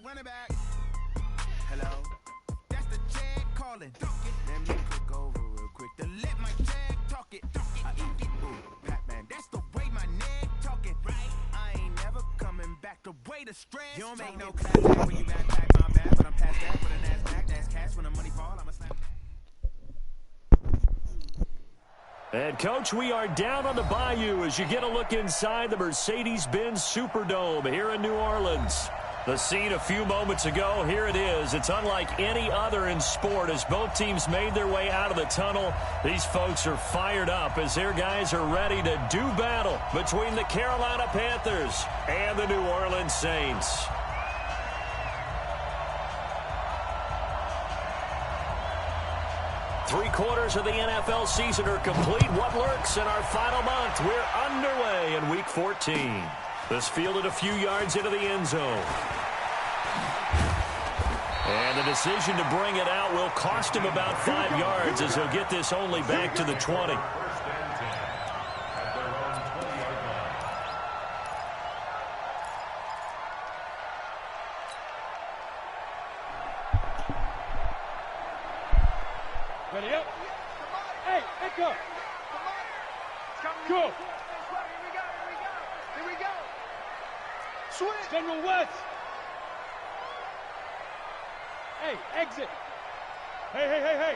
running back. Hello? That's the jag calling. Let me click over real quick to let my jag talk it. I eat it. Ooh, Pac-Man, that's the way my neck talking. Right? I ain't never coming back the way the stress. You don't make no clap when you back my bad, but I'm past that with a NASDAQ. That's cash when the money fall. I'm a slap. And, Coach, we are down on the Bayou as you get a look inside the Mercedes-Benz Superdome here in New Orleans. The scene a few moments ago, here it is. It's unlike any other in sport as both teams made their way out of the tunnel. These folks are fired up as their guys are ready to do battle between the Carolina Panthers and the New Orleans Saints. Three-quarters of the NFL season are complete. What lurks in our final month? We're underway in Week 14. This fielded a few yards into the end zone. And the decision to bring it out will cost him about 5 yards as he'll get this only back to the 20. Ready up. Hey, go. Go. Here we go. Switch. General West. Hey, exit. Hey.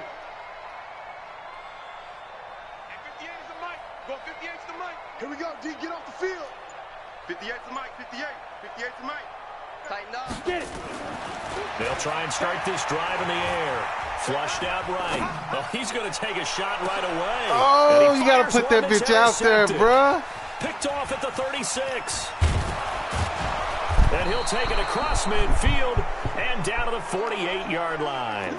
And 58 is the mic. Go 58 is the mic. Here we go, D. Get off the field. 58 is the mic. 58. 58 is the mic. Tighten up. Get it. They'll try and start this drive in the air. Flushed out right. Oh, he's going to take a shot right away. Oh, you got to put that bitch out there, bruh. Picked off at the 36. And he'll take it across midfield and down to the 48-yard line.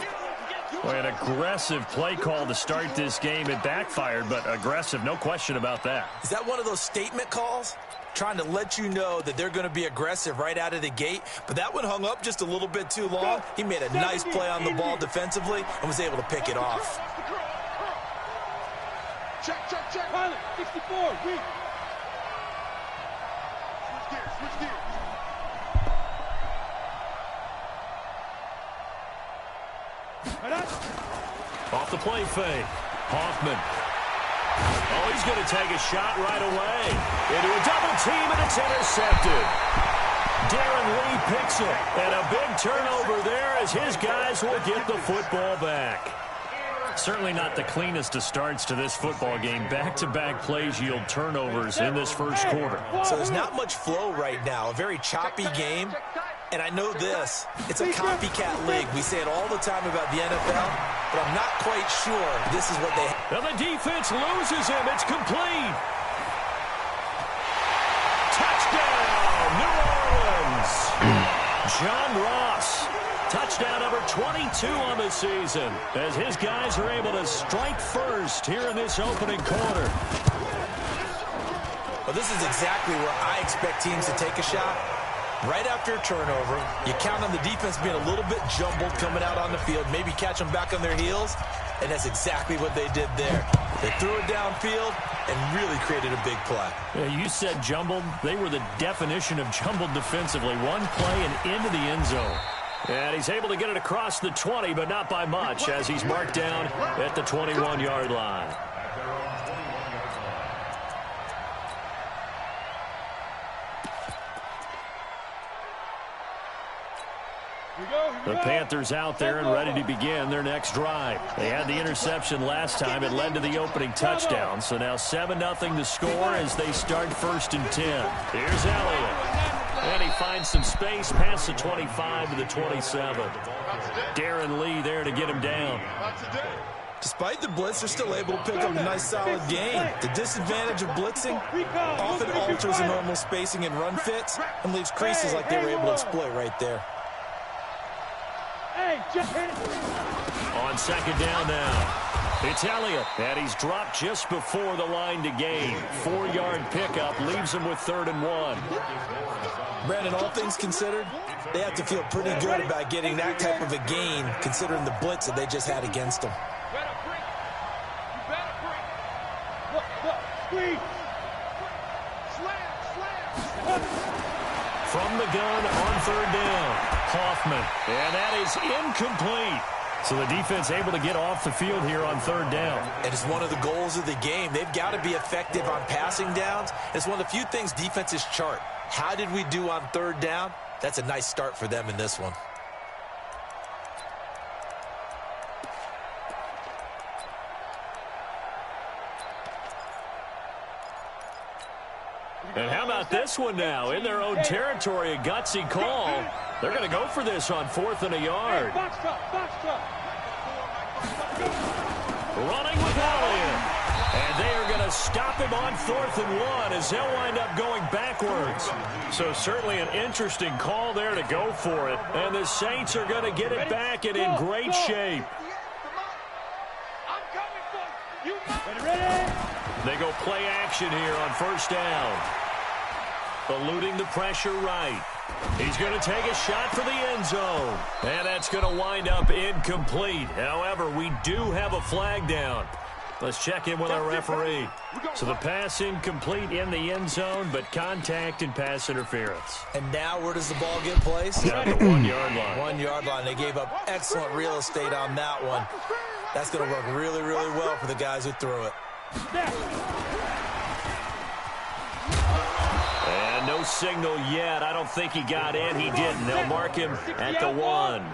Boy, an aggressive play call to start this game. It backfired, but aggressive, no question about that. Is that one of those statement calls? Trying to let you know that they're going to be aggressive right out of the gate, but that one hung up just a little bit too long. He made a nice play on the ball defensively and was able to pick it off. Check. Pilot, 64, weak. Switch gears. Right up. Off the play fake. Hoffman. Oh, he's going to take a shot right away. Into a double team, and it's intercepted. Darren Lee picks it. And a big turnover there as his guys will get the football back. Certainly not the cleanest of starts to this football game. Back-to-back plays yield turnovers in this first quarter. So there's not much flow right now. A very choppy game. And I know this. It's a copycat league. We say it all the time about the NFL, but I'm not quite sure this is what they have. Now the defense loses him. It's complete. Touchdown, New Orleans. John Ross. Touchdown number 22 on the season as his guys are able to strike first here in this opening quarter. Well, this is exactly where I expect teams to take a shot. Right after a turnover, you count on the defense being a little bit jumbled coming out on the field, maybe catch them back on their heels, and that's exactly what they did there. They threw it downfield and really created a big play. Yeah, you said jumbled. They were the definition of jumbled defensively. One play and into the end zone. And he's able to get it across the 20, but not by much as he's marked down at the 21-yard line. The Panthers out there and ready to begin their next drive. They had the interception last time. It led to the opening touchdown. So now 7-0 to score as they start 1st and 10. Here's Elliott. And he finds some space past the 25 to the 27. Darren Lee there to get him down. Despite the blitz, they're still able to pick up a nice solid gain. The disadvantage of blitzing often alters the normal spacing and run fits and leaves creases like they were able to exploit right there. On 2nd down now, it's Elliott, and he's dropped just before the line to gain. 4-yard pickup leaves him with 3rd and 1. Brandon, all things considered, they have to feel pretty good about getting that type of a gain considering the blitz that they just had against them. Slam. From the gun on 3rd down. Hoffman. And that is incomplete. So the defense able to get off the field here on third down. And it's one of the goals of the game. They've got to be effective on passing downs. It's one of the few things defenses chart. How did we do on third down? That's a nice start for them in this one. And how about this one now? In their own territory, a gutsy call. They're going to go for this on 4th and a yard. Box truck. Running with Elliott. And they are going to stop him on 4th and 1 as they'll wind up going backwards. So certainly an interesting call there to go for it. And the Saints are going to get it back and in great shape. I'm coming for you. Ready? They go play action here on first down. Eluding the pressure right. He's going to take a shot for the end zone. And that's going to wind up incomplete. However, we do have a flag down. Let's check in with our referee. So the pass incomplete in the end zone, but contact and pass interference. And now where does the ball get placed? Down the 1 yard line. 1 yard line. They gave up excellent real estate on that one. That's going to work really, really well for the guys who threw it. And no signal yet. I don't think he got in. He didn't. They'll mark him at the 1.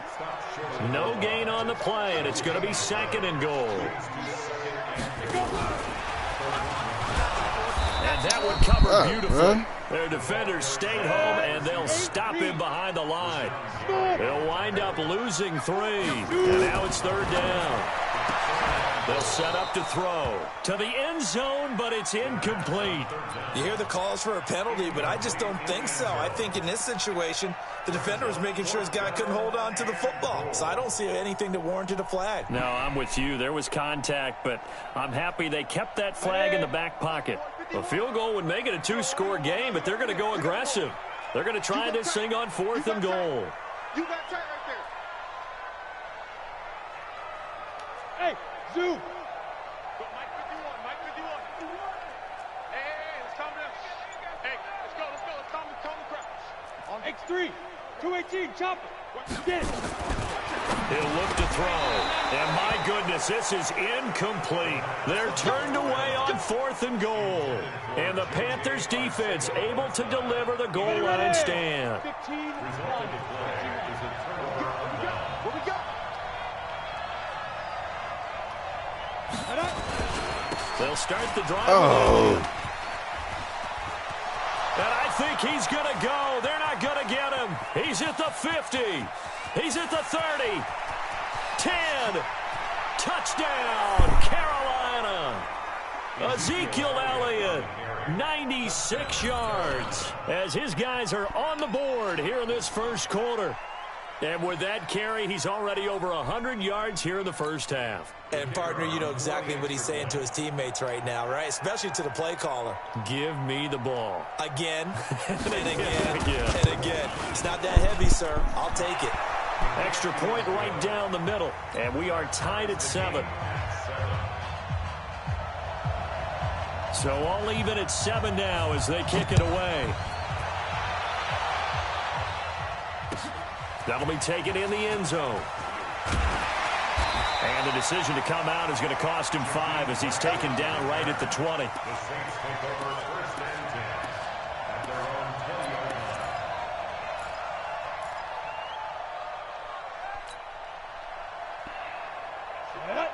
No gain on the play, and it's going to be 2nd and goal. And that would cover beautifully. Their defenders stayed home, and they'll stop him behind the line. They'll wind up losing 3. And now it's 3rd down. They'll set up to throw to the end zone, but it's incomplete. You hear the calls for a penalty, but I just don't think so. I think in this situation, the defender was making sure his guy couldn't hold on to the football. So I don't see anything that warranted a flag. No, I'm with you. There was contact, but I'm happy they kept that flag in the back pocket. A field goal would make it a 2-score game, but they're going to go aggressive. They're going to try this thing on 4th and goal. You got tight right there. Hey, Zoo. Mike 51. Hey, let's calm down. Hey, let's go. Calm the crowd. On X3. 218, chopper. Get it. He'll look to throw. And my goodness, this is incomplete. They're turned away on 4th and goal. And the Panthers defense able to deliver the goal line stand. 15. They'll start the drive. And I think he's going to go. They're not going to get him. He's at the 50. He's at the 30. 10. Touchdown, Carolina. Ezekiel Elliott, 96 yards. As his guys are on the board here in this first quarter. And with that carry, he's already over 100 yards here in the first half. And, partner, you know exactly what he's saying to his teammates right now, right? Especially to the play caller. Give me the ball. Again, and again, and again. It's not that heavy, sir. I'll take it. Extra point right down the middle. And we are tied at 7. So all even at 7 now as they kick it away. That'll be taken in the end zone. And the decision to come out is going to cost him 5 as he's taken down right at the 20.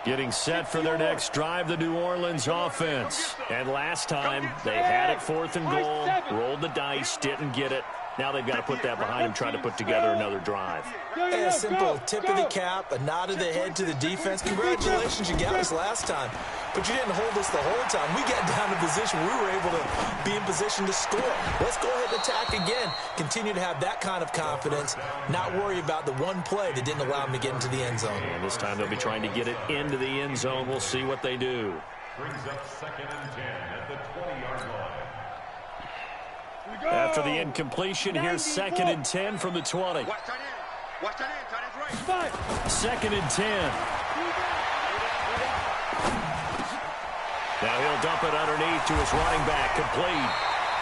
Getting set for their next drive, the New Orleans offense. And last time, they had it 4th and goal, rolled the dice, didn't get it. Now they've got to put that behind them, try to put together another drive. A simple tip of the cap, a nod of the head to the defense. Congratulations, you got us last time. But you didn't hold us the whole time. We got down to position where we were able to be in position to score. Let's go ahead and attack again. Continue to have that kind of confidence, not worry about the one play that didn't allow them to get into the end zone. And this time they'll be trying to get it into the end zone. We'll see what they do. Brings up 2nd and 10 at the 20-yard line. After the incompletion, here's 2nd and 10 from the 20. Watch tight end. Watch tight end. Tight end's right. 2nd and 10. Now he'll dump it underneath to his running back, complete.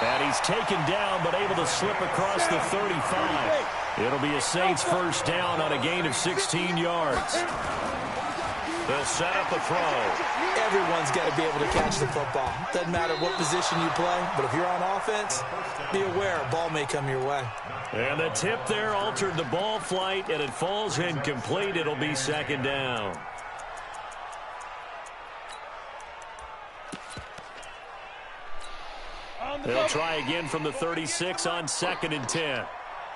And he's taken down, but able to slip across the 35. It'll be a Saints first down on a gain of 16 yards. They'll set up a throw. Everyone's got to be able to catch the football. Doesn't matter what position you play, but if you're on offense, be aware a ball may come your way. And the tip there altered the ball flight, and it falls incomplete. It'll be second down. They'll try again from the 36 on 2nd and 10.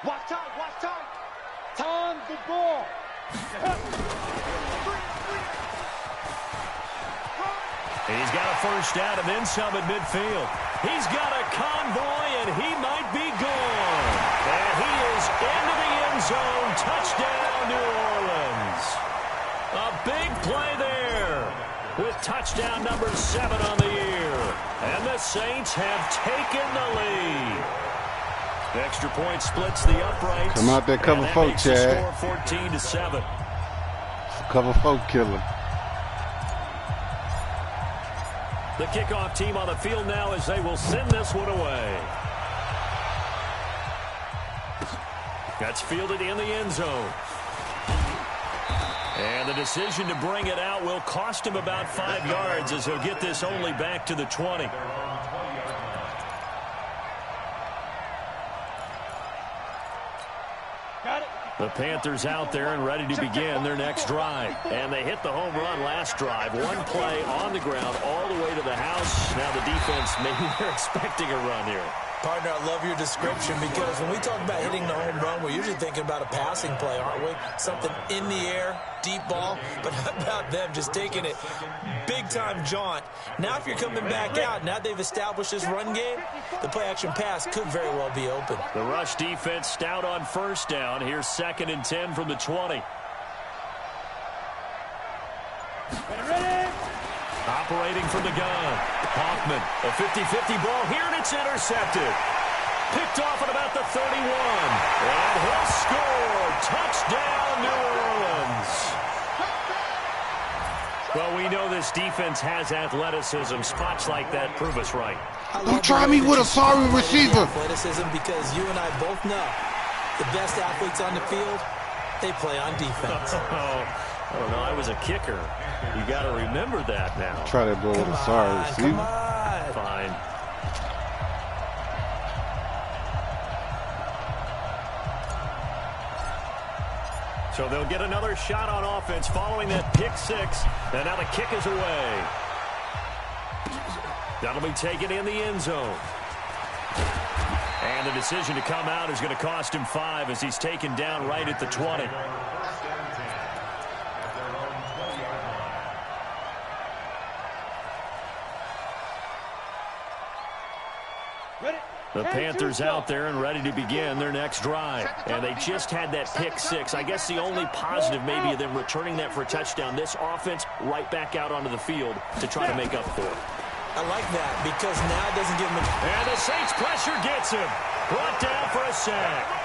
Watch time, watch time. Time the ball. He's got a first down and then some at midfield. He's got a convoy, and he might be gone. And he is into the end zone. Touchdown, New Orleans. A big play there with touchdown number 7 on the year. And the Saints have taken the lead. The extra point splits the uprights. Come out there, cover folk, Chad. Score 14-7. Cover folk killer. The kickoff team on the field now as they will send this one away. That's fielded in the end zone. And the decision to bring it out will cost him about 5 yards as he'll get this only back to the 20. The Panthers out there and ready to begin their next drive. And they hit the home run last drive. One play on the ground all the way to the house. Now the defense, maybe they're expecting a run here. Partner, I love your description because when we talk about hitting the home run, we're usually thinking about a passing play, aren't we? Something in the air, deep ball. But how about them just taking it big-time jaunt? Now if you're coming back out, now they've established this run game, the play-action pass could very well be open. The rush defense stout on first down. Here's 2nd and 10 from the 20. Operating from the gun. Hoffman, a 50-50 ball here, and it's intercepted. Picked off at about the 31. And he'll score. Touchdown, New Orleans. Well, we know this defense has athleticism. Spots like that prove us right. Don't try me with a sorry receiver. Athleticism, because you and I both know the best athletes on the field, they play on defense. I don't know. I was a kicker. You got to remember that now. Try that ball with a sorry receiver. Come on. Fine. So they'll get another shot on offense following that pick 6. And now the kick is away. That'll be taken in the end zone. And the decision to come out is going to cost him 5 as he's taken down right at the 20. The Panthers out there and ready to begin their next drive. And they just had that pick 6. I guess the only positive maybe of them returning that for a touchdown. This offense right back out onto the field to try to make up for it. I like that because now it doesn't give them And the Saints pressure gets him. Brought down for a sack.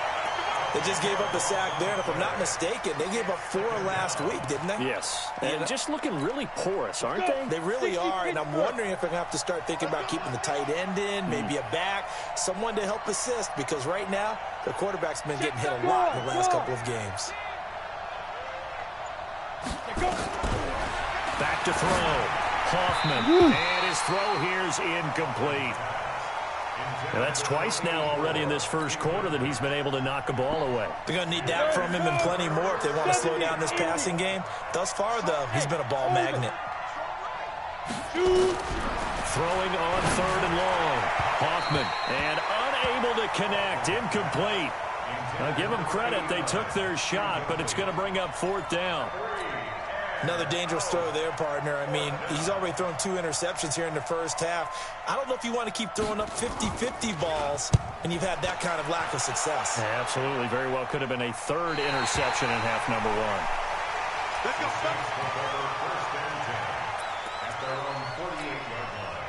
They just gave up a sack there, and if I'm not mistaken, they gave up 4 last week, didn't they? Yes. And just looking really porous, aren't they? They really are, and I'm wondering if they're going to have to start thinking about keeping the tight end in, maybe a back, someone to help assist, because right now, their quarterback's been getting hit a lot in the last couple of games. Back to throw. Hoffman. And his throw here is incomplete. And that's twice now already in this first quarter that he's been able to knock a ball away. They're going to need that from him and plenty more if they want to slow down this passing game. Thus far, though, he's been a ball magnet. Throwing on 3rd and long. Hoffman, and unable to connect. Incomplete. Now, give them credit. They took their shot, but it's going to bring up 4th down. Another dangerous throw there, partner. I mean, he's already thrown 2 interceptions here in the first half. I don't know if you want to keep throwing up 50-50 balls, and you've had that kind of lack of success. Yeah, absolutely. Very well could have been a 3rd interception in half number 1. Let's go, First and 10 at their own 48-yard line.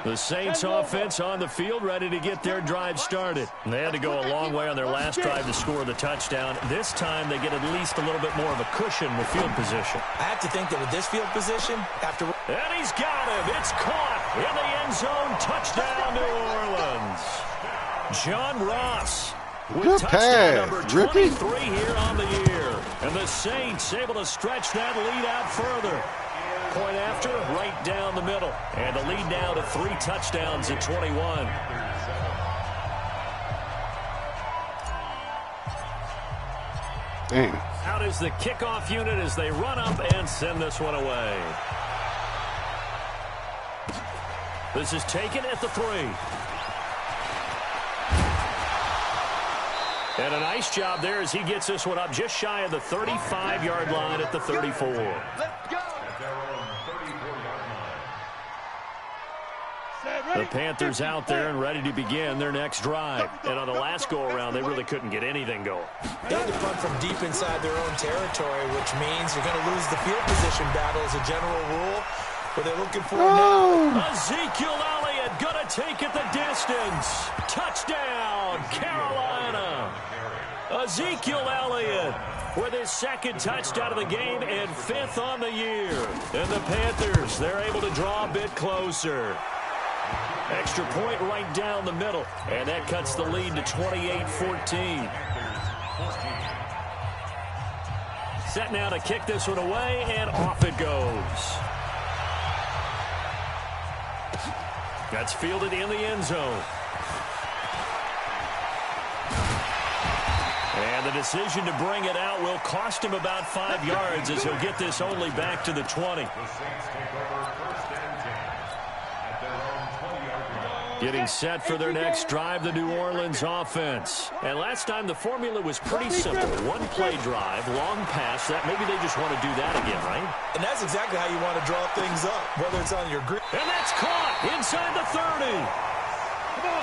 The Saints offense on the field, ready to get their drive started. And they had to go a long way on their last drive to score the touchdown. This time they get at least a little bit more of a cushion with field position. I have to think that with this field position, after... And he's got him. It's caught in the end zone. Touchdown, New Orleans. John Ross with Good touchdown pass, number Ricky. 23 here on the year. And the Saints able to stretch that lead out further. Point after, right down the middle. And the lead now to 3 touchdowns at 21. Damn. Out is the kickoff unit as they run up and send this one away. This is taken at the 3. And a nice job there as he gets this one up just shy of the 35-yard line at the 34. Let's go. The Panthers out there and ready to begin their next drive. And on the last go-around, they really couldn't get anything going. They had to punt from deep inside their own territory, which means you're going to lose the field position battle as a general rule. But they're looking for now. Ezekiel Elliott going to take it the distance. Touchdown, Carolina. Ezekiel Elliott with his 2nd touchdown of the game and 5th on the year. And the Panthers, they're able to draw a bit closer. Extra point right down the middle, and that cuts the lead to 28-14. Set now to kick this one away, and off it goes. That's fielded in the end zone. And the decision to bring it out will cost him about 5 yards as he'll get this only back to the 20. Getting set for their next drive, the New Orleans offense. And last time the formula was pretty simple. 1-play drive, long pass. That maybe they just want to do that again, right? And that's exactly how you want to draw things up, whether it's on your green. And that's caught inside the 30.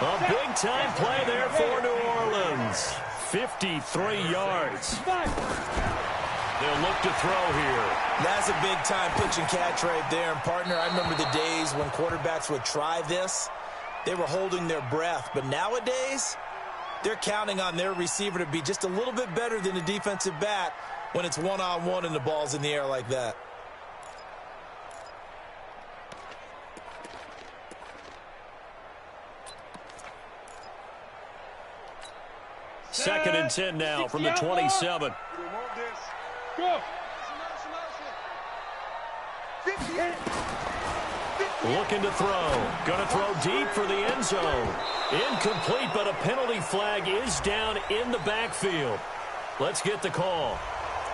A big-time play there for New Orleans. 53 yards. They'll look to throw here. That's a big-time pitch and catch right there. And, partner, I remember the days when quarterbacks would try this. They were holding their breath. But nowadays, they're counting on their receiver to be just a little bit better than the defensive back when it's one-on-one and the ball's in the air like that. Second and 10 now from the 27. Go. Looking to throw. Going to throw deep for the end zone. Incomplete, but a penalty flag is down in the backfield. Let's get the call.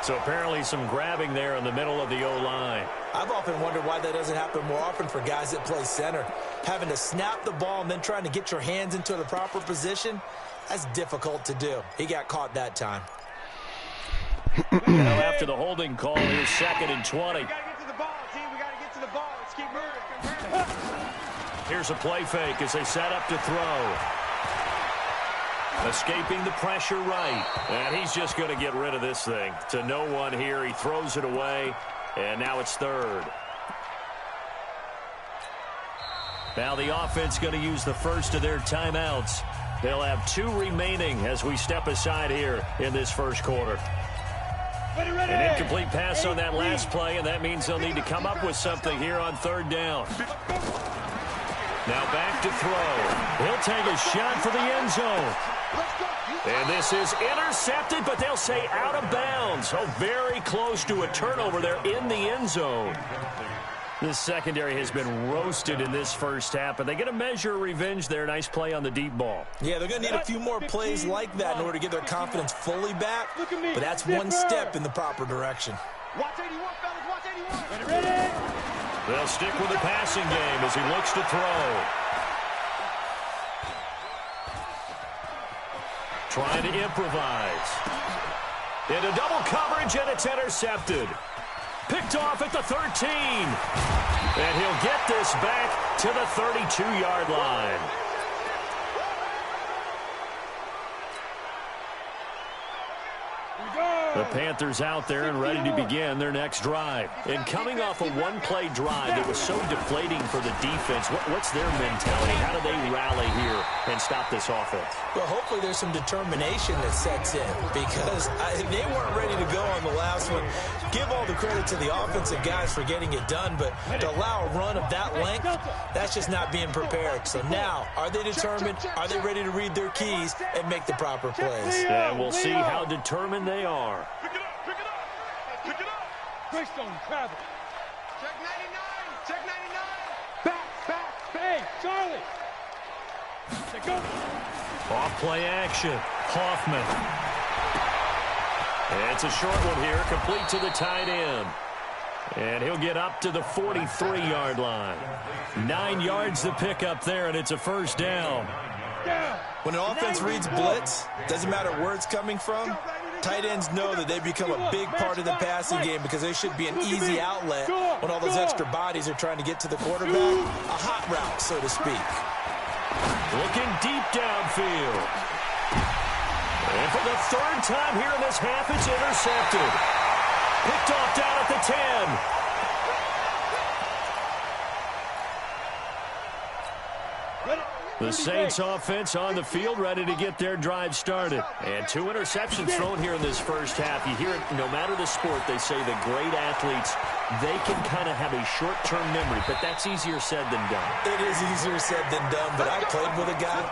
So apparently some grabbing there in the middle of the O-line. I've often wondered why that doesn't happen more often for guys that play center. Having to snap the ball and then trying to get your hands into the proper position, that's difficult to do. He got caught that time. Now after the holding call, here's 2nd and 20. We got to get to the ball, team. We got to get to the ball. Let's keep moving. Here's a play fake as they set up to throw. Escaping the pressure right. And he's just going to get rid of this thing. To no one here. He throws it away. And now it's 3rd. Now the offense going to use the first of their timeouts. They'll have 2 remaining as we step aside here in this first quarter. An incomplete pass on that last play, and that means they'll need to come up with something here on 3rd down. Now back to throw. He'll take a shot for the end zone. And this is intercepted, but they'll say out of bounds. So very close to a turnover there in the end zone. This secondary has been roasted in this first half, but they get a measure of revenge there. Nice play on the deep ball. Yeah, they're going to need a few more plays like that in order to get their confidence fully back. But that's one step in the proper direction. Watch 81, fellas. Watch 81. Ready? They'll stick with the passing game as he looks to throw. Trying to improvise. Into double coverage, and it's intercepted. Picked off at the 13. And he'll get this back to the 32-yard line. We go. The Panthers out there and ready to begin their next drive. And coming off a one-play drive that was so deflating for the defense, what's their mentality? How do they rally here and stop this offense? Well, hopefully there's some determination that sets in because they weren't ready to go on the last one. Give all the credit to the offensive guys for getting it done, but to allow a run of that length, that's just not being prepared. So now, are they determined? Are they ready to read their keys and make the proper plays? And we'll see how determined they are. Pick it up, pick it up, pick it up. Greystone, travel. Check 99, check 99. Back, hey, Charlie. Let's go. Off play action. Hoffman. It's a short one here, complete to the tight end. And he'll get up to the 43-yard line. 9 yards to pick up there, and it's a first down. When an offense reads blitz, doesn't matter where it's coming from, tight ends know that they become a big part of the passing game because they should be an easy outlet when all those extra bodies are trying to get to the quarterback. A hot route, so to speak. Looking deep downfield. And for the third time here in this half, it's intercepted. Picked off down at the 10. The Saints offense on the field ready to get their drive started. And 2 interceptions thrown here in this first half. You hear it, no matter the sport, they say the great athletes, they can kind of have a short-term memory, but that's easier said than done. It is easier said than done, but I played with a guy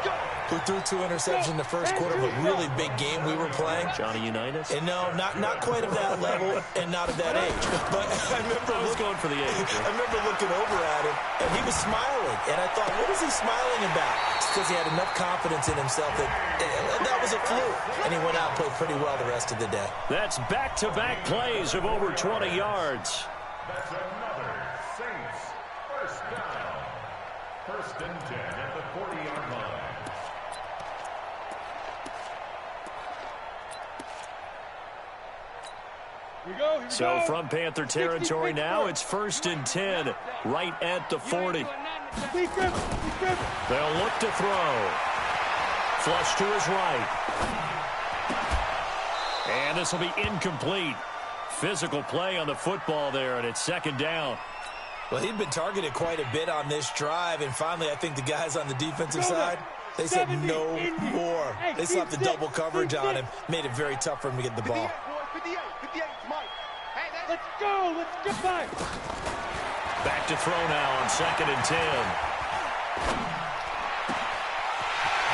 who threw 2 interceptions in the first quarter of a really big game we were playing. Johnny Unitas? And no, not quite of that level and not of that age. But I was going for the age. I remember looking over at him, and he was smiling. And I thought, what is he smiling about? It's because he had enough confidence in himself that was a fluke. And he went out and played pretty well the rest of the day. That's back-to-back plays of over 20 yards. That's another Saints first down. 1st and 10 at the 40-yard line. So from Panther territory now, it's 1st and 10, right at the 40. They'll look to throw. Flush to his right. And this will be incomplete. Physical play on the football there, and it's 2nd down. Well, he'd been targeted quite a bit on this drive, and finally I think the guys on the defensive side, they said no more. They slapped the double coverage on him, made it very tough for him to get the ball. 58, Mike. Hey, let's go back. Back to throw now on 2nd and 10.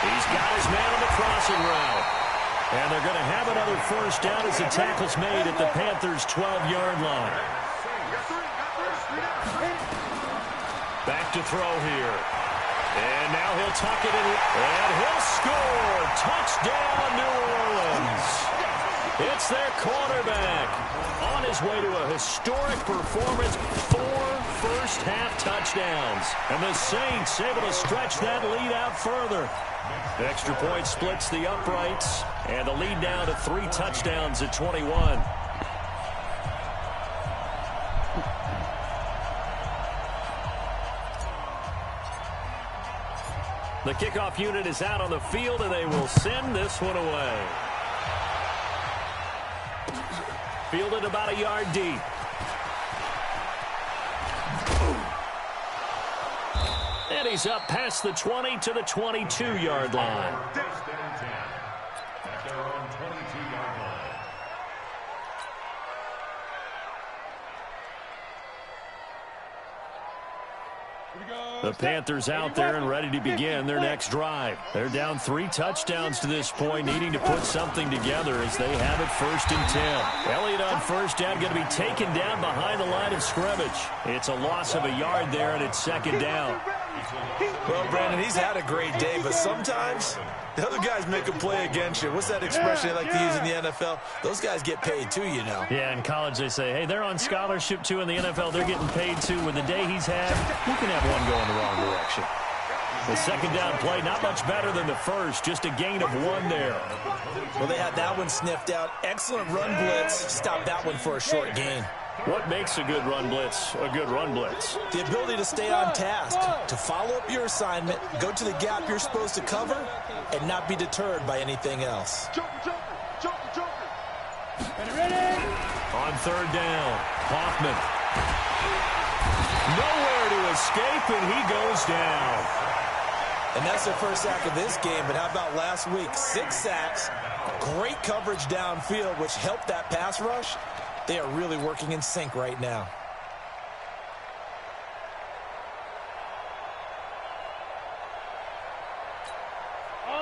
He's got his man on the crossing route. And they're going to have another first down as the tackle's made at the Panthers' 12-yard line. Back to throw here. And now he'll tuck it in. And he'll score. Touchdown, New Orleans. It's their quarterback on his way to a historic performance. 4 first-half touchdowns. And the Saints able to stretch that lead out further. The extra point splits the uprights. And the lead down to 3 touchdowns at 21. The kickoff unit is out on the field, and they will send this one away. Fielded about a yard deep. And he's up past the 20 to the 22-yard line. At their own 22-yard line. The Panthers out there and ready to begin their next drive. They're down 3 touchdowns to this point, needing to put something together as they have it 1st and 10. Elliott on first down, going to be taken down behind the line of scrimmage. It's a loss of a yard there, and it's 2nd down. Well, Brandon, he's had a great day, but sometimes the other guys make a play against you. What's that expression they like to use in the NFL? Those guys get paid too, you know. Yeah, in college they say, hey, they're on scholarship too. In the NFL, they're getting paid too. With the day he's had, you can have one going the wrong direction. The 2nd down play, not much better than the first, just a gain of 1 there. Well, they had that one sniffed out. Excellent run blitz. Stopped that one for a short gain. What makes a good run blitz a good run blitz? The ability to stay on task, to follow up your assignment, go to the gap you're supposed to cover, and not be deterred by anything else. On third down, Hoffman. Nowhere to escape, and he goes down. And that's the first sack of this game, but how about last week? 6 sacks, great coverage downfield, which helped that pass rush. They are really working in sync right now.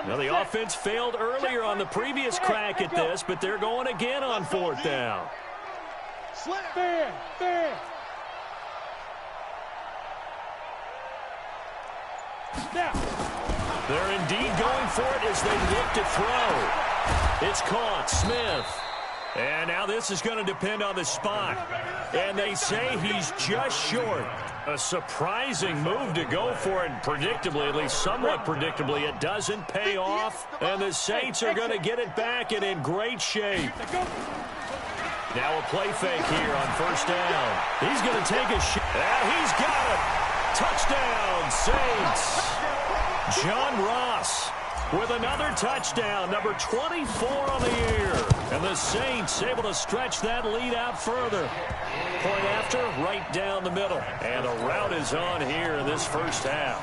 Now, the offense failed earlier on the previous crack at this, but they're going again on fourth down. Fair. They're indeed going for it as they look to throw. It's caught. Smith. And now this is going to depend on the spot. And they say he's just short. A surprising move to go for it. Predictably, at least somewhat predictably, it doesn't pay off. And the Saints are going to get it back and in great shape. Now a play fake here on first down. He's going to take a shot. And he's got it. Touchdown, Saints. John Ross with another touchdown, number 24 on the year. And the Saints able to stretch that lead out further. Point after, right down the middle. And the route is on here in this first half.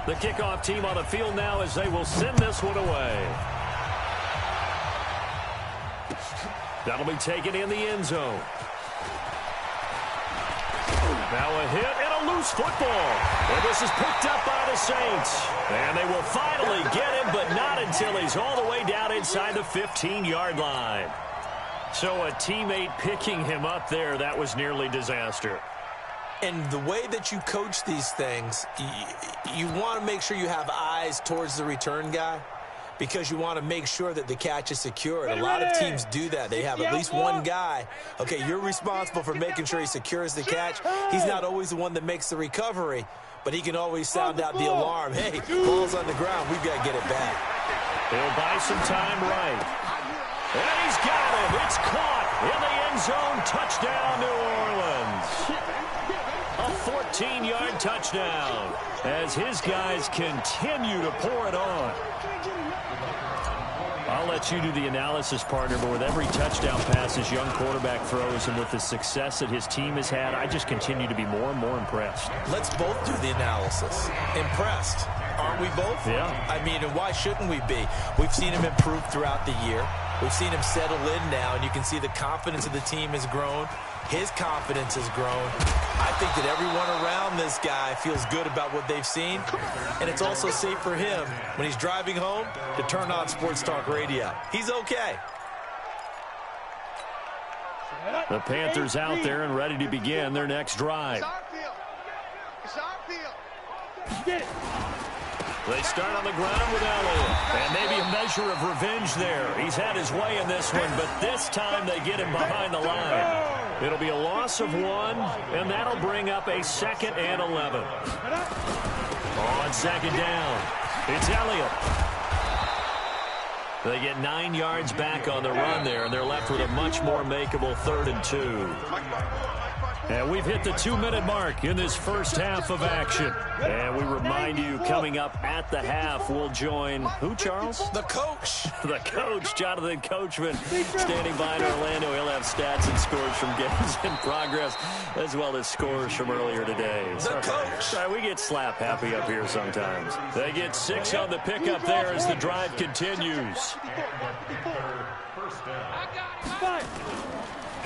The kickoff team on the field now as they will send this one away. That'll be taken in the end zone. Now a hit and a loose football. And this is picked up by the Saints. And they will finally get him, but not until he's all the way down inside the 15-yard line. So a teammate picking him up there, that was nearly disaster. And the way that you coach these things, you want to make sure you have eyes towards the return guy because you want to make sure that the catch is secure. And a lot of teams do that. They have at least one guy. Okay, you're responsible for making sure he secures the catch. He's not always the one that makes the recovery, but he can always sound out the alarm. Hey, ball's on the ground. We've got to get it back. He'll buy some time right. And he's got him. It's caught in the end zone. Touchdown, New Orleans. A 14-yard touchdown as his guys continue to pour it on. I'll let you do the analysis, partner, but with every touchdown pass his young quarterback throws and with the success that his team has had, I just continue to be more and more impressed. Let's both do the analysis. Impressed. Aren't we both? Yeah. I mean, and why shouldn't we be? We've seen him improve throughout the year. We've seen him settle in now, and you can see the confidence of the team has grown. His confidence has grown. I think that everyone around this guy feels good about what they've seen, and it's also safe for him when he's driving home to turn on Sports Talk Radio. He's okay. The Panthers out there and ready to begin their next drive. It's our field. Get it. They start on the ground with Elliott. And maybe a measure of revenge there. He's had his way in this one, but this time they get him behind the line. It'll be a loss of 1, and that'll bring up a 2nd and 11. On second down, it's Elliott. They get 9 yards back on the run there, and they're left with a much more makeable 3rd and 2. And we've hit the 2-minute mark in this first half of action. And we remind you, coming up at the half, we'll join who, Charles? The coach. The coach, Jonathan Coachman, standing by in Orlando. He'll have stats and scores from games in progress, as well as scores from earlier today. The coach. Sorry, we get slap happy up here sometimes. They get 6 on the pickup there as the drive continues.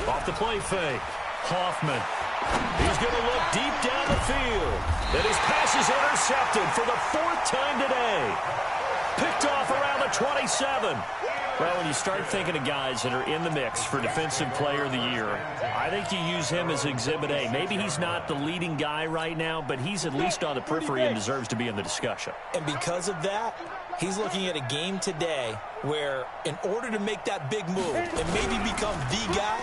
Off the play fake. Hoffman. He's going to look deep down the field. And his pass is intercepted for the 4th time today. Picked off around the 27. Well, when you start thinking of guys that are in the mix for Defensive Player of the Year, I think you use him as Exhibit A. Maybe he's not the leading guy right now, but he's at least on the periphery and deserves to be in the discussion. And because of that, he's looking at a game today where in order to make that big move and maybe become the guy,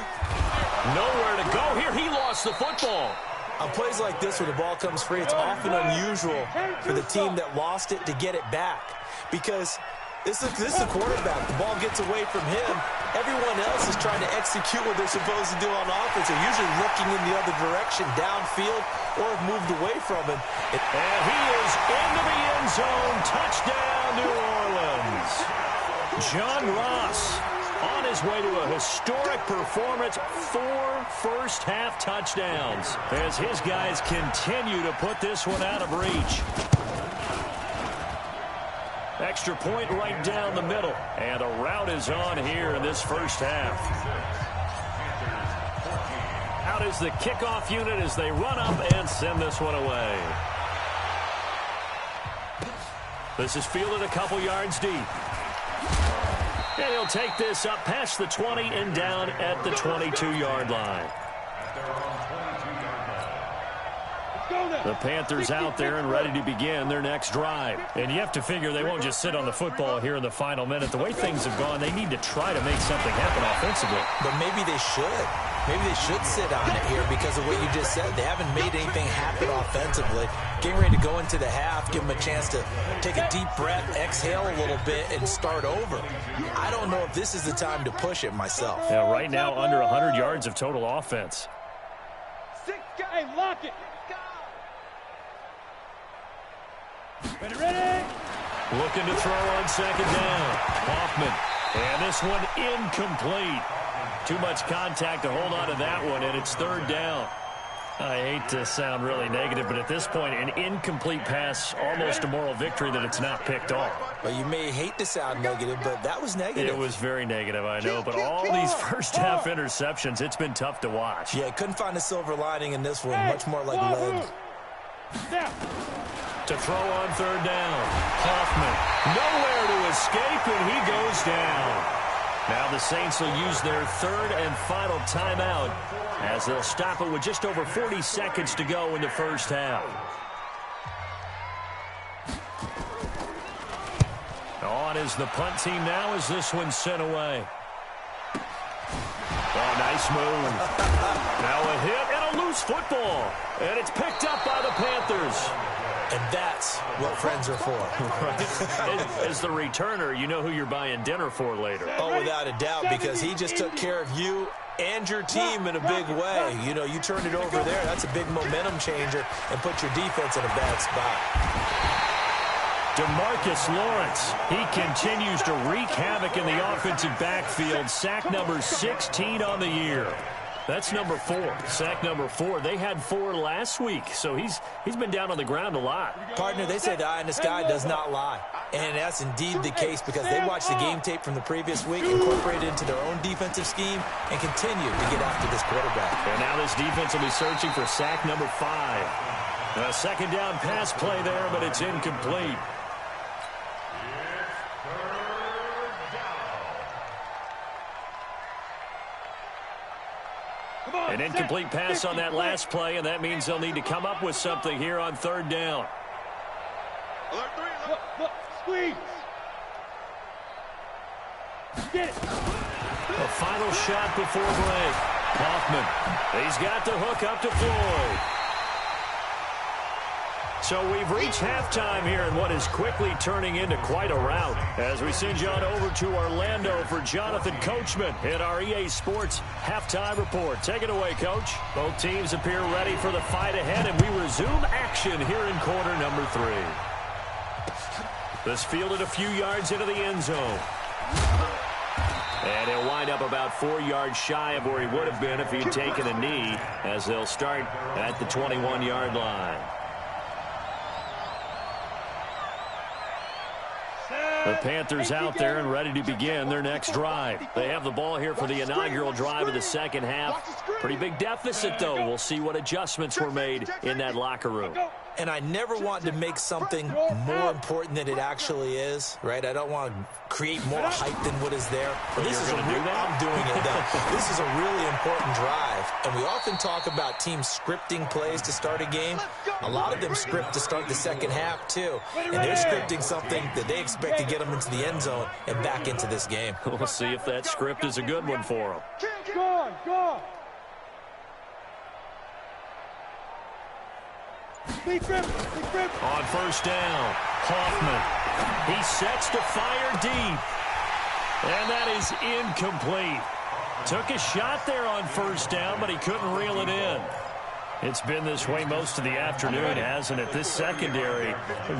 nowhere to go here. He lost the football. On plays like this where the ball comes free, it's often unusual for the team that lost it to get it back because This is the quarterback. The ball gets away from him. Everyone else is trying to execute what they're supposed to do on offense. They're usually looking in the other direction, downfield, or have moved away from him. And he is into the end zone. Touchdown, New Orleans. John Ross on his way to a historic performance. 4 first-half touchdowns as his guys continue to put this one out of reach. Extra point right down the middle. And a rout is on here in this first half. Out is the kickoff unit as they run up and send this one away. This is fielded a couple yards deep. And he'll take this up past the 20 and down at the 22-yard line. The Panthers out there and ready to begin their next drive. And you have to figure they won't just sit on the football here in the final minute. The way things have gone, they need to try to make something happen offensively. But maybe they should. Maybe they should sit on it here because of what you just said. They haven't made anything happen offensively. Getting ready to go into the half, give them a chance to take a deep breath, exhale a little bit, and start over. I don't know if this is the time to push it myself. Yeah, right now under 100 yards of total offense. Hey, lock it. Ready? Looking to throw on second down. Hoffman. And this one incomplete. Too much contact to hold on to that one, and it's third down. I hate to sound really negative, but at this point, an incomplete pass, almost a moral victory that it's not picked off. Well, you may hate to sound negative, but that was negative. It was very negative, I know, but all these first-half interceptions, it's been tough to watch. Yeah, couldn't find a silver lining in this one, much more like lead. To throw on third down. Hoffman, nowhere to escape, and he goes down. Now the Saints will use their third and final timeout as they'll stop it with just over 40 seconds to go in the first half. On is the punt team now as this one's sent away. Oh, nice move. Now a hit and a loose football. And it's picked up by the Panthers. And that's what friends are for. Right. As the returner, you know who you're buying dinner for later. Oh, without a doubt, because he just took care of you and your team in a big way. You know, you turn it over there, that's a big momentum changer, and put your defense in a bad spot. DeMarcus Lawrence, he continues to wreak havoc in the offensive backfield. Sack number 16 on the year. That's number 4. Sack number 4. They had 4 last week, so he's been down on the ground a lot. Partner, they say the eye in the sky does not lie. And that's indeed the case because they watched the game tape from the previous week, incorporated it into their own defensive scheme, and continue to get after this quarterback. And now this defense will be searching for sack number 5. A second down pass play there, but it's incomplete. An incomplete pass on that last play, and that means they'll need to come up with something here on third down. Look, squeeze. Get it. A final shot before break. Hoffman, he's got the hook up to Floyd. So we've reached halftime here in what is quickly turning into quite a rout as we send you on over to Orlando for Jonathan Coachman in our EA Sports Halftime Report. Take it away, Coach. Both teams appear ready for the fight ahead, and we resume action here in quarter number 3. This fielded a few yards into the end zone. And he'll wind up about 4 yards shy of where he would have been if he'd taken a knee as they'll start at the 21-yard line. The Panthers out there and ready to begin their next drive. They have the ball here for the inaugural drive of the second half. Pretty big deficit, though. We'll see what adjustments were made in that locker room. And I never want to make something more important than it actually is, right? I don't want to create more hype than what is there. But this is I'm doing it, though. This is a really important drive. And we often talk about teams scripting plays to start a game. A lot of them script to start the second half, too. And they're scripting something that they expect to get them into the end zone and back into this game. We'll see if that script is a good one for them. Go. On first down, Hoffman He sets to fire deep. And that is incomplete. Took a shot there on first down, but he couldn't reel it in. It's been this way most of the afternoon, hasn't it? This secondary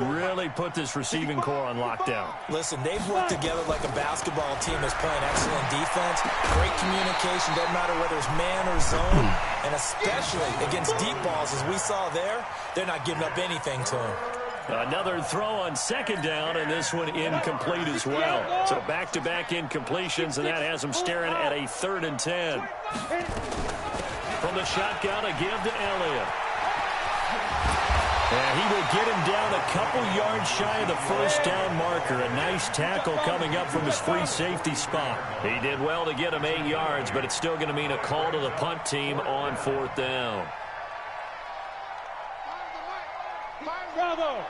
really put this receiving core on lockdown. Listen, they've worked together like a basketball team that's playing excellent defense. Great communication, doesn't matter whether it's man or zone. And especially against deep balls, as we saw there, they're not giving up anything to him. Another throw on second down, and this one incomplete as well. So back-to-back incompletions, and that has them staring at a 3rd and 10. From the shotgun, a give to Elliott. And he will get him down a couple yards shy of the first down marker. A nice tackle coming up from his free safety spot. He did well to get him 8 yards, but it's still going to mean a call to the punt team on 4th down. Bravo!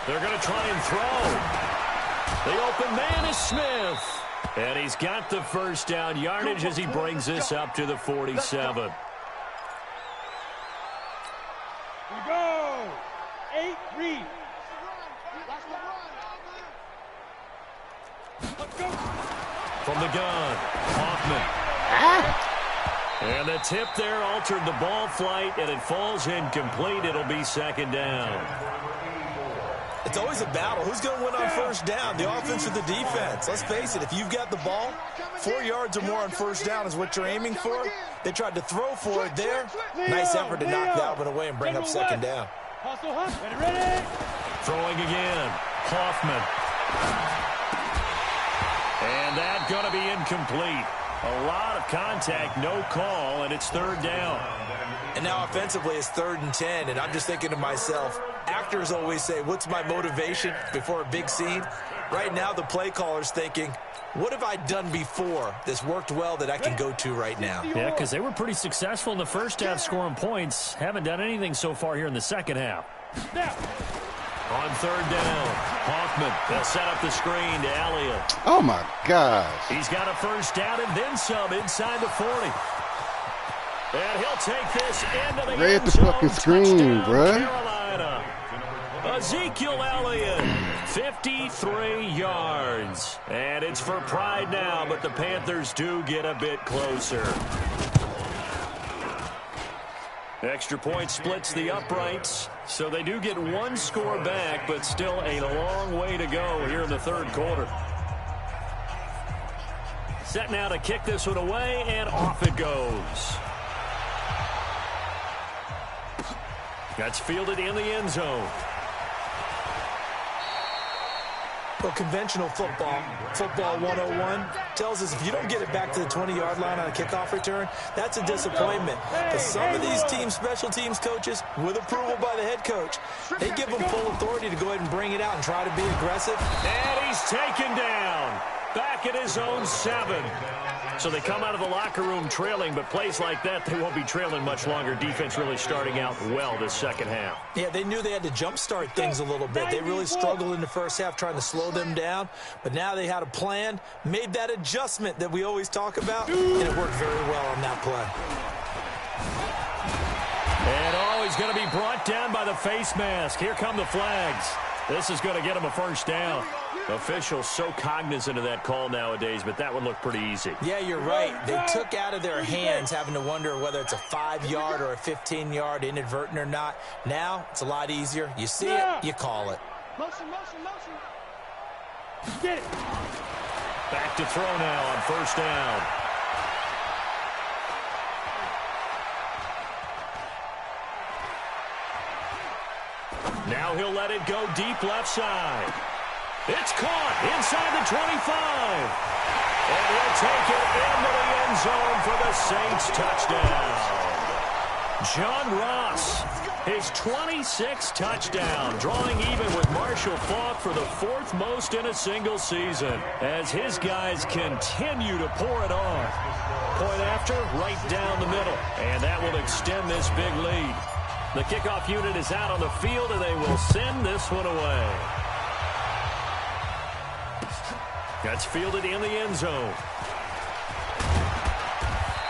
They're going to try and throw. The open man is Smith. And he's got the first down yardage as he brings this up to the 47. We go! 8 read. From the gun, Hoffman. And the tip there altered the ball flight, and it falls incomplete. It'll be 2nd down. It's always a battle. Who's going to win on first down, the offense or the defense? Let's face it, if you've got the ball, 4 yards or more on first down is what you're aiming for. They tried to throw for it there. Nice effort to knock that one away and bring up 2nd down. Throwing again, Hoffman. And that's going to be incomplete. A lot of contact, no call, and it's 3rd down. And now offensively it's 3rd and 10, and I'm just thinking to myself, actors always say, what's my motivation before a big scene? Right now the play caller's thinking, what have I done before that's worked well that I can go to right now? Yeah, because they were pretty successful in the first half scoring points. Haven't done anything so far here in the second half. On 3rd down, Hoffman. They'll set up the screen to Elliott. Oh, my gosh. He's got a first down and then some inside the 40. And he'll take this into the Read end the zone. fucking screen, bruh. Carolina. Ezekiel Elliott, 53 yards. And it's for pride now, but the Panthers do get a bit closer. Extra point splits the uprights, so they do get one score back, but still a long way to go here in the 3rd quarter. Set now to kick this one away, and off it goes. That's fielded in the end zone. Well, conventional football 101, tells us if you don't get it back to the 20-yard line on a kickoff return, that's a disappointment. But some of these teams, special teams coaches, with approval by the head coach, they give them full authority to go ahead and bring it out and try to be aggressive. And he's taken down. Back at his own 7. So they come out of the locker room trailing, but plays like that, they won't be trailing much longer. Defense really starting out well this second half. Yeah, they knew they had to jumpstart things a little bit. They really struggled in the first half trying to slow them down, but now they had a plan, made that adjustment that we always talk about, and it worked very well on that play. And he's going to be brought down by the face mask. Here come the flags. This is going to get him a first down. Officials so cognizant of that call nowadays, but that would look pretty easy. Yeah, you're right. They took out of their hands having to wonder whether it's a 5-yard or a 15-yard inadvertent or not. Now, it's a lot easier. You see it, you call it. Motion. Get it. Back to throw now on first down. Now he'll let it go deep left side. It's caught inside the 25. And he'll take it into the end zone for the Saints touchdown. John Ross, his 26th touchdown, drawing even with Marshall Faulk for the 4th most in a single season, as his guys continue to pour it on. Point after, right down the middle, and that will extend this big lead. The kickoff unit is out on the field, and they will send this one away. That's fielded in the end zone.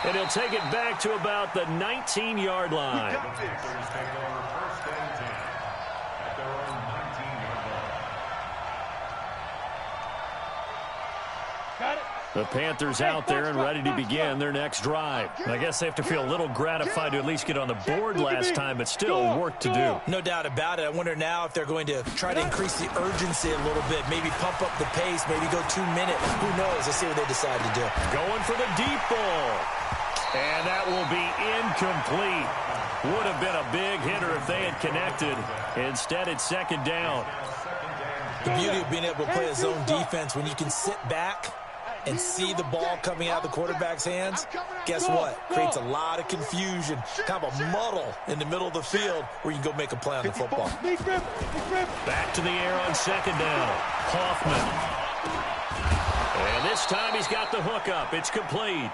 And he'll take it back to about the 19-yard line. Panthers take over 1st and 10 at their own 19-yard line. Got it. The Panthers out there and ready to begin their next drive. I guess they have to feel a little gratified to at least get on the board last time, but still work to do. No doubt about it. I wonder now if they're going to try to increase the urgency a little bit, maybe pump up the pace, maybe go 2 minutes. Who knows? Let's see what they decide to do. Going for the deep ball. And that will be incomplete. Would have been a big hitter if they had connected. Instead, it's 2nd down. The beauty of being able to play a zone defense, when you can sit back and see the ball coming out of the quarterback's hands, guess what? Creates a lot of confusion, kind of a muddle in the middle of the field where you can go make a play on the football. Back to the air on 2nd down. Hoffman. And this time he's got the hook up. It's complete.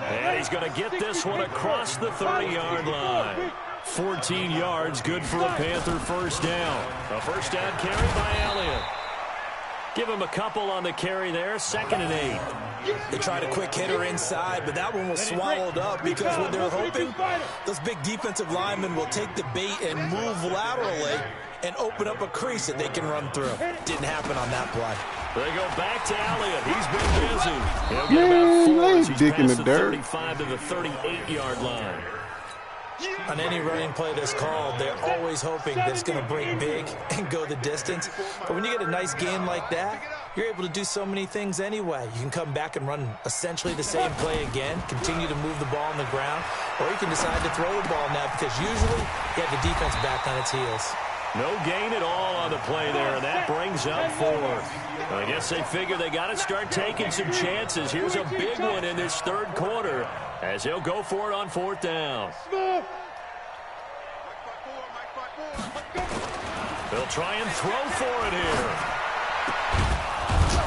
And he's going to get this one across the 30-yard line. 14 yards, good for a Panther 1st down. A 1st down carry by Elliott. Give him a couple on the carry there, 2nd and 8. They tried a quick hitter inside, but that one was swallowed up because when they're hoping, those big defensive linemen will take the bait and move laterally and open up a crease that they can run through. Didn't happen on that play. They go back to Elliott. He's been busy. He'll get about 4 as he's past the 35 to the 38-yard line. On any running play that's called, they're always hoping that it's going to break big and go the distance. But when you get a nice game like that, you're able to do so many things anyway. You can come back and run essentially the same play again, continue to move the ball on the ground, or you can decide to throw the ball now because usually you have the defense back on its heels. No gain at all on the play there, and that brings up 4. I guess they figure they got to start taking some chances. Here's a big one in this 3rd quarter as he'll go for it on 4th down. They'll try and throw for it here.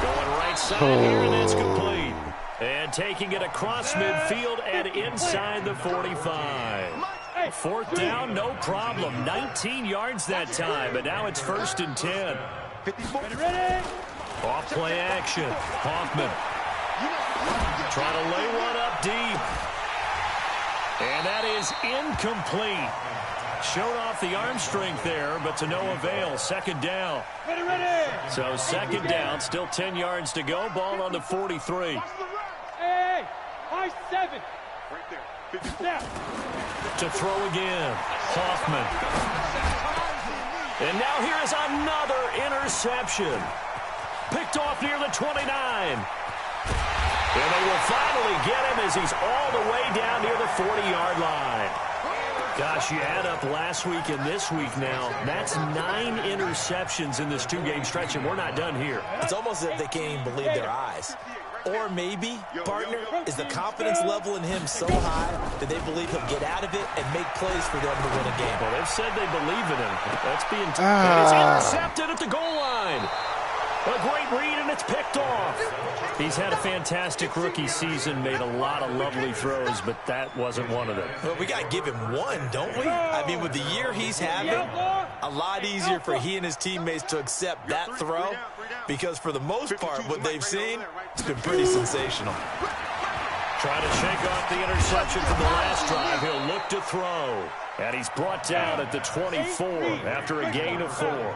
Going right side here, and that's complete. And taking it across midfield and inside the 45. 4th down, no problem. 19 yards that time, but now it's 1st and 10. Off play action. Hoffman trying to lay one up deep. And that is incomplete. Showed off the arm strength there, but to no avail. 2nd down. So 2nd down, still 10 yards to go. Ball on the 43. Hey, high 7. To throw again. Hoffman. And now here is another interception. Picked off near the 29. And they will finally get him as he's all the way down near the 40-yard line. Gosh, you add up last week and this week now, that's 9 interceptions in this 2-game stretch, and we're not done here. It's almost as if they can't even believe their eyes. Or maybe, partner, is the confidence level in him so high that they believe he'll get out of it and make plays for them to win a game. Well, they've said they believe in him. That's being and it's intercepted at the goal line. A great read, and it's picked off. He's had a fantastic rookie season, made a lot of lovely throws, but that wasn't one of them. Well, we got to give him one, don't we? I mean, with the year he's having, a lot easier for he and his teammates to accept that throw because for the most part, what they've seen, it's been pretty sensational. Trying to shake off the interception from the last drive. He'll look to throw. And he's brought down at the 24 after a gain of 4.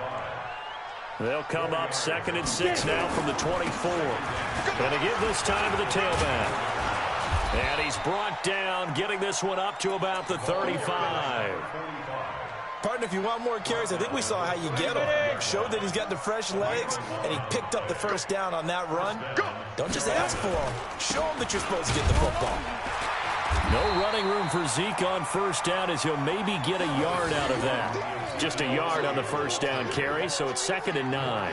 They'll come up 2nd and 6 now from the 24. And to give this time to the tailback. And he's brought down, getting this one up to about the 35. Partner, if you want more carries, I think we saw how you get him. Showed that he's got the fresh legs, and he picked up the 1st down on that run. Don't just ask for him. Show him that you're supposed to get the football. No running room for Zeke on 1st down as he'll maybe get a yard out of that. Just a yard on the 1st down carry, so it's 2nd and 9.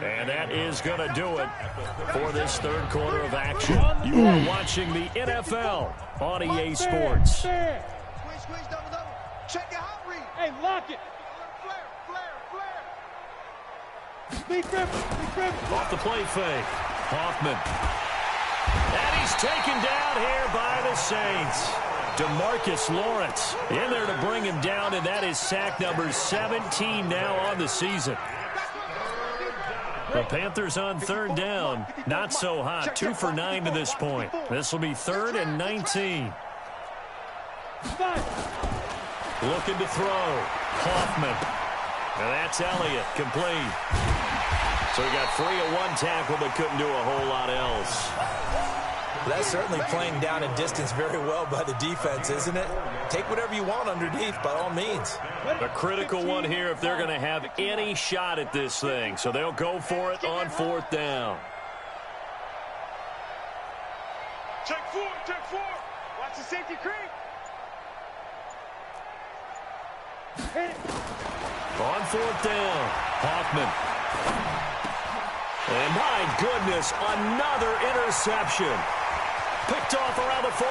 And that is going to do it for this 3rd quarter of action. You are watching the NFL on EA Sports. Squeeze, double. Check your hot read. Hey, lock it. Flare. Off the play fake. Hoffman. And he's taken down here by the Saints. DeMarcus Lawrence in there to bring him down, and that is sack number 17 now on the season. The Panthers on third down. Not so hot. 2 for 9 to this point. This will be 3rd and 19. Looking to throw. Hoffman. And that's Elliott. Complete. So he got free of one tackle but couldn't do a whole lot else. That's certainly playing down a distance very well by the defense, isn't it? Take whatever you want underneath, by all means. A critical one here if they're going to have any shot at this thing. So they'll go for it on 4th down. Check 4, check 4. Watch the safety creep. Hit it. On 4th down, Hoffman. And my goodness, another interception. Picked off around the 41.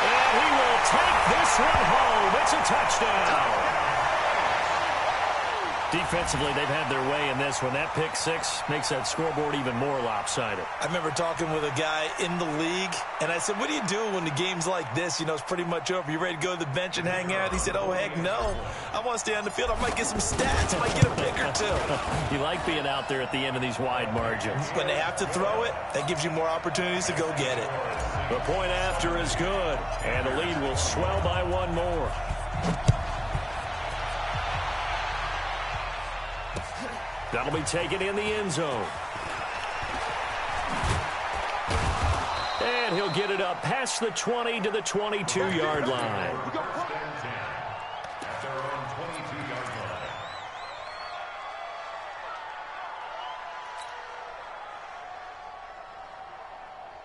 And he will take this one home. It's a touchdown. Defensively, they've had their way in this one. That pick six makes that scoreboard even more lopsided. I remember talking with a guy in the league, and I said, what do you do when the game's like this? You know, it's pretty much over. You ready to go to the bench and hang out? He said, oh, heck no. I want to stay on the field. I might get some stats. I might get a pick or two. You like being out there at the end of these wide margins. When they have to throw it, that gives you more opportunities to go get it. The point after is good, and the lead will swell by one more. That'll be taken in the end zone. And he'll get it up past the 20 to the 22-yard line.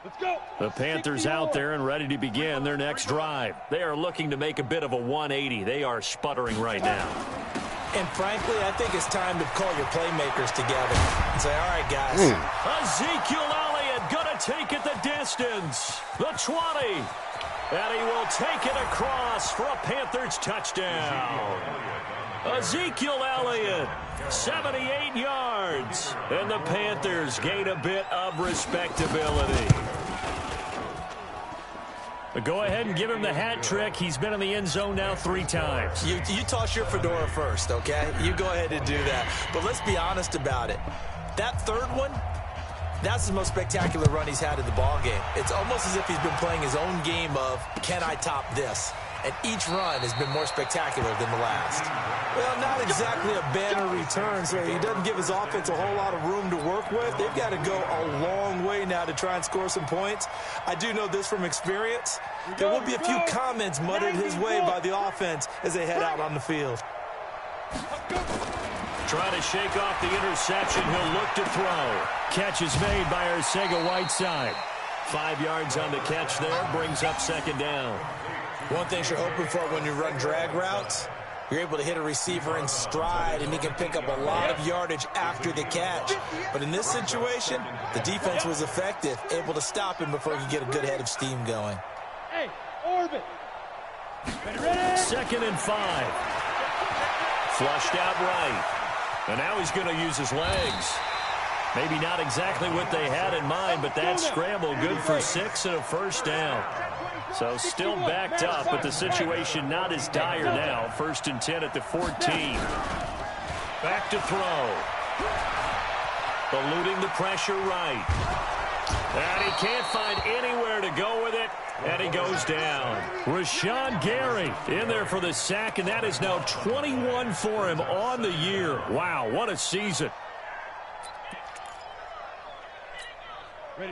Let's go. The Panthers out there and ready to begin their next drive. They are looking to make a bit of a 180. They are sputtering right now. And frankly, I think it's time to call your playmakers together and say, all right, guys. Ezekiel Elliott going to take it the distance. The 20. And he will take it across for a Panthers touchdown. Ezekiel Elliott, 78 yards. And the Panthers gain a bit of respectability. But go ahead and give him the hat trick. He's been in the end zone now 3 times. You toss your fedora first, okay? You go ahead and do that. But let's be honest about it. That third one, that's the most spectacular run he's had in the ballgame. It's almost as if he's been playing his own game of, can I top this? And each run has been more spectacular than the last. Well, not exactly a banner return, so he doesn't give his offense a whole lot of room to work with. They've got to go a long way now to try and score some points. I do know this from experience. There will be a few comments muttered his way by the offense as they head out on the field. Trying to shake off the interception. He'll look to throw. Catch is made by Arcega-Whiteside. 5 yards on the catch there. Brings up 2nd down. One thing you're hoping for when you run drag routes, you're able to hit a receiver in stride, and he can pick up a lot of yardage after the catch. But in this situation, the defense was effective, able to stop him before he could get a good head of steam going. Hey, orbit. 2nd and 5. Flushed out right. And now he's going to use his legs. Maybe not exactly what they had in mind, but that scramble good for 6 and a 1st down. So still backed up, but the situation not as dire now. 1st and 10 at the 14. Back to throw. Eluding the pressure right. And he can't find anywhere to go with it. And he goes down. Rashawn Gary in there for the sack, and that is now 21 for him on the year. Wow, what a season.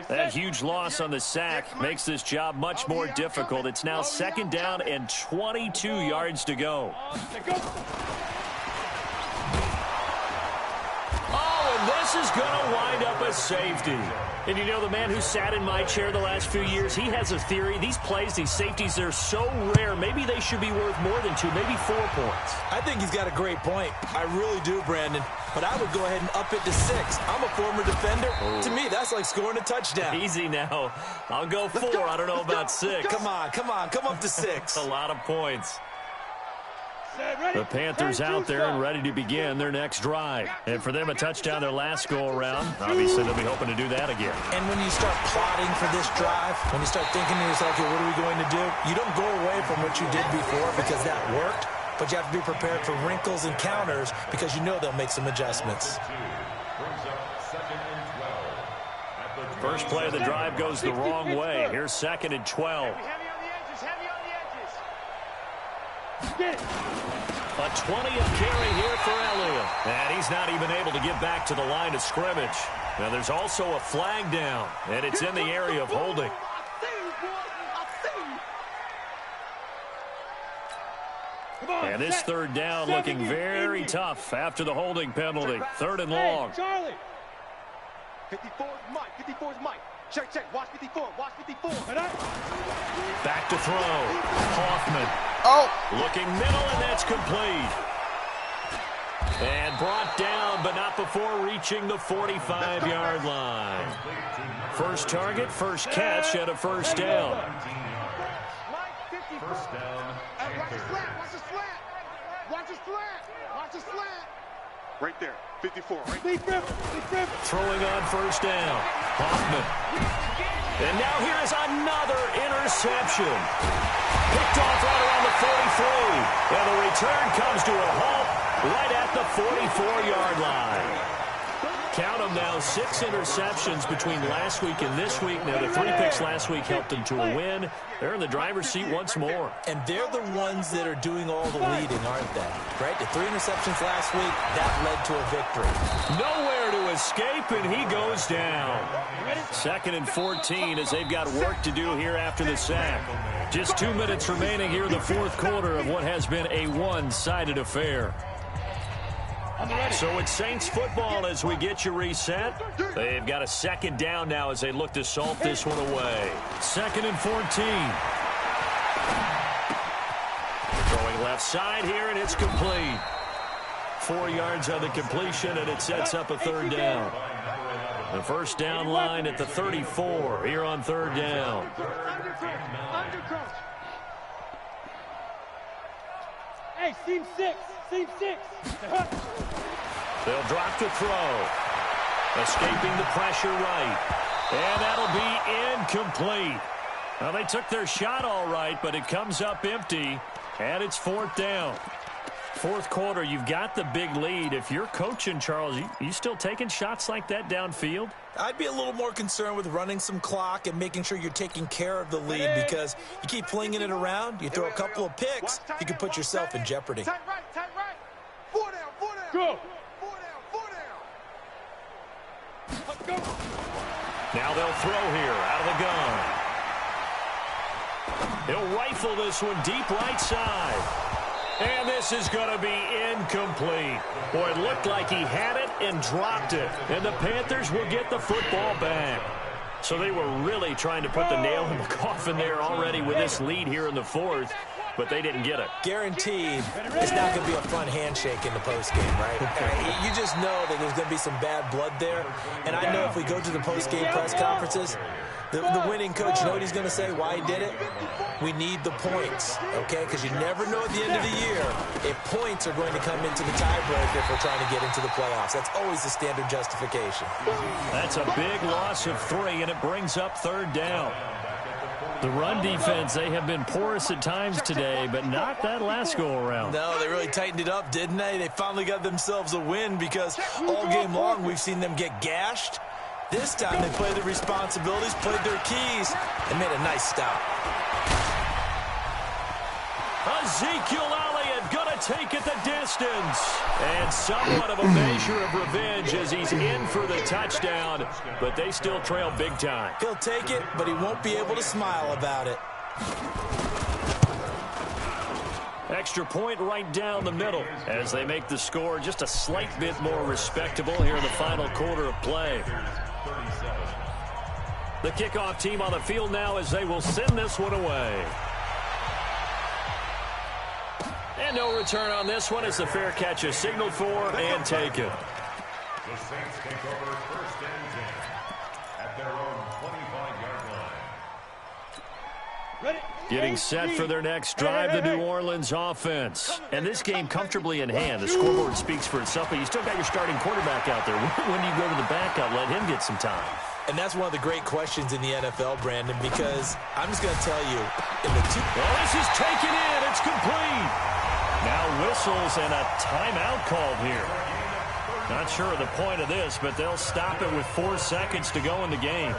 That huge loss on the sack makes this job much more difficult. It's now 2nd down and 22 yards to go. Oh, and this is going to wind up a safety. And you know, the man who sat in my chair the last few years, he has a theory. These plays, these safeties, they're so rare. Maybe they should be worth more than 2, maybe 4 points. I think he's got a great point. I really do, Brandon. But I would go ahead and up it to 6. I'm a former defender. To me, that's like scoring a touchdown. Easy now. I'll go 4. I don't know about 6. Come on. Come up to 6. That's a lot of points. The Panthers out there and ready to begin their next drive. And for them, a touchdown their last go-around. Obviously, they'll be hoping to do that again. And when you start plotting for this drive, when you start thinking to yourself, okay, what are we going to do? You don't go away from what you did before because that worked. but you have to be prepared for wrinkles and counters because you know they'll make some adjustments. First play of the drive goes the wrong way. Here's 2nd and 12. Heavy on the edges, heavy on the edges. A 20th carry here for Elliott. And he's not even able to get back to the line of scrimmage. Now there's also a flag down, and it's in the area of holding. And this 3rd down looking very tough after the holding penalty. 3rd and long. Charlie. 54 is Mike. 54 is Mike. Check, check. Watch 54. Watch 54. Back to throw. Hoffman. Oh. Looking middle, and that's complete. And brought down, but not before reaching the 45-yard line. First target, first catch, and a first down. Mike, 54. First down. Watch the slant. Watch the slant. Watch the slant. Watch the slant. Right there, 54. Right. Throwing on first down. Hoffman. And now here is another interception. Picked off right around the 43. And the return comes to a halt right at the 44-yard line. Count them now, 6 interceptions between last week and this week. Now, the 3 picks last week helped them to a win. They're in the driver's seat once more. And they're the ones that are doing all the leading, aren't they? Right? The 3 interceptions last week, that led to a victory. Nowhere to escape, and he goes down. 2nd and 14 as they've got work to do here after the sack. Just 2 minutes remaining here in the 4th quarter of what has been a one-sided affair. So it's Saints football as we get you reset. They've got a 2nd down now as they look to salt this one away. 2nd and 14. Throwing left side here, and it's complete. 4 yards on the completion, and it sets up a 3rd down. The first down line at the 34 here on 3rd down. Undercross. Hey, seam 6. Seam 6. They'll drop to throw. Escaping the pressure right. And that'll be incomplete. Well, they took their shot all right, but it comes up empty, and it's 4th down. 4th quarter, you've got the big lead. If you're coaching, Charles, you still taking shots like that downfield? I'd be a little more concerned with running some clock and making sure you're taking care of the lead because you keep flinging it around, you throw a couple of picks, you can put yourself in jeopardy. Tight right, tight right. 4 down, 4 down. Go. 4 down, 4 down. Let's go. Now they'll throw here out of the gun. He'll rifle this one deep right side. And this is going to be incomplete. Boy, it looked like he had it and dropped it. And the Panthers will get the football back. So they were really trying to put the nail in the coffin there already with this lead here in the 4th. But they didn't get it. Guaranteed, it's not going to be a fun handshake in the postgame, right? You just know that there's going to be some bad blood there. And I know if we go to the postgame press conferences, the winning coach, you know what he's going to say, why he did it? We need the points, okay? Because you never know at the end of the year if points are going to come into the tiebreaker if we're trying to get into the playoffs. That's always the standard justification. That's a big loss of 3, and it brings up 3rd down. The run defense, they have been porous at times today, but not that last go-around. No, they really tightened it up, didn't they? They finally got themselves a win because all game long we've seen them get gashed. This time they played their responsibilities, played their keys, and made a nice stop. Ezekiel Elliott going to take it the distance. And somewhat of a measure of revenge as he's in for the touchdown, but they still trail big time. He'll take it, but he won't be able to smile about it. Extra point right down the middle as they make the score just a slight bit more respectable here in the final quarter of play. The kickoff team on the field now as they will send this one away. And no return on this one as the fair catch is signaled for and taken. The Saints take over 1st and 10 at their own 25-yard line. Getting set for their next drive, the New Orleans offense. And this game comfortably in hand. The scoreboard speaks for itself, but you still got your starting quarterback out there. When do you go to the backup, let him get some time? And that's one of the great questions in the NFL, Brandon, because I'm just going to tell you, in the Well, this is taken in. It's complete. Now whistles and a timeout called here. Not sure of the point of this, but they'll stop it with 4 seconds to go in the game.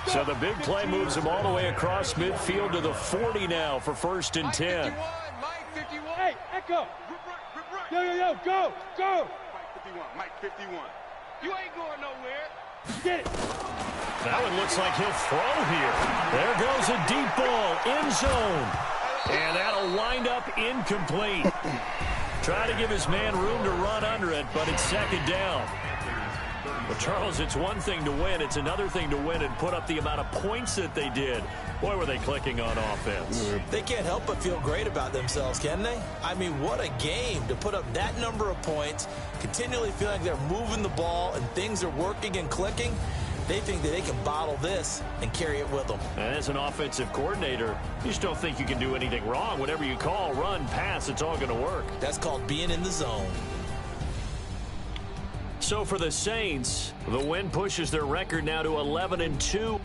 So the big play moves them all the way across midfield to the 40 now for 1st and 10. Mike 51. Hey, Echo. Yo, go. Mike 51. Mike 51. You ain't going nowhere. Get it. That one looks like he'll throw here. There goes a deep ball, end zone. And that'll wind up incomplete. Try to give his man room to run under it, but it's 2nd down. Well, Charles, it's one thing to win. It's another thing to win and put up the amount of points that they did. Boy, were they clicking on offense. They can't help but feel great about themselves, can they? I mean, what a game to put up that number of points, continually feeling like they're moving the ball and things are working and clicking. They think that they can bottle this and carry it with them. And as an offensive coordinator, you just don't think you can do anything wrong. Whatever you call, run, pass, it's all going to work. That's called being in the zone. So for the Saints, the win pushes their record now to 11-2.